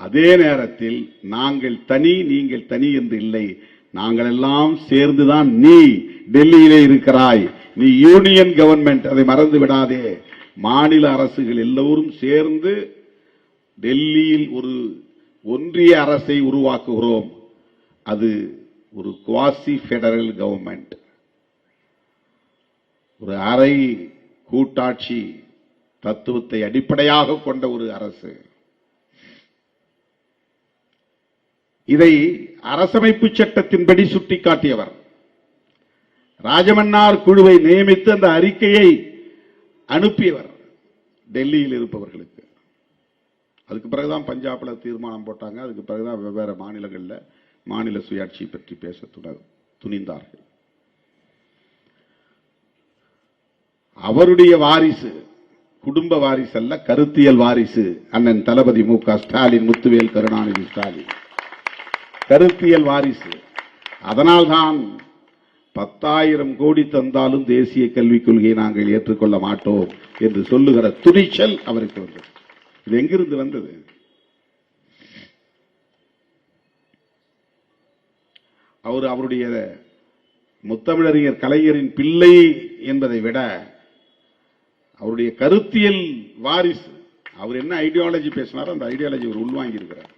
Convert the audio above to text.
அதே நேரத்தில் நாங்கள் தனி நீங்கள் தனி என்று இல்லை, நாங்கள் எல்லாம் சேர்ந்துதான் நீ டெல்லியிலே இருக்கிறாய், நீ யூனியன் கவர்மெண்ட், அதை மறந்து விடாதே. மாநில அரசுகள் எல்லோரும் சேர்ந்து டெல்லியில் ஒரு ஒன்றிய அரசை உருவாக்குகிறோம். அது ஒரு குவாசி பெடரல் கவர்மெண்ட், ஒரு அரை கூட்டாட்சி தத்துவத்தை அடிப்படையாக கொண்ட ஒரு அரசு. இதை அரசமைப்பு சட்டத்தின்படி சுட்டிக்காட்டியவர். ராஜமன்னார் குழுவை நியமித்து அந்த அறிக்கையை அனுப்பியவர் டெல்லியில் இருப்பவர்களுக்கு. அதுக்கு பிறகுதான் பஞ்சாப்ல தீர்மானம் போட்டாங்க. அதுக்கு பிறகுதான் வெவ்வேறு மாநிலங்களில் மாநில சுயாட்சி பற்றி பேச துணிந்தார்கள். அவருடைய வாரிசு, குடும்ப வாரிசு அல்ல, கருத்தியல் வாரிசு அண்ணன் தளபதி மு.க. ஸ்டாலின், முத்துவேல் கருணாநிதி ஸ்டாலின் கருத்தியல் வாரிசு. அதனால்தான் 10,000 கோடி தந்தாலும் தேசிய கல்விக் கொள்கையை நாங்கள் ஏற்றுக்கொள்ள மாட்டோம் என்று சொல்லுகிற துணிச்சல் அவருக்கு வந்தது. இது எங்கிருந்து வந்தது? அவருடைய முத்தமிழறிஞர் கலைஞரின் பிள்ளை என்பதை விட அவருடைய கருத்தியல் வாரிசு. அவர் என்ன ஐடியாலஜி பேசினாரோ அந்த ஐடியாலஜி அவர் உள்வாங்கி இருக்கிறார்.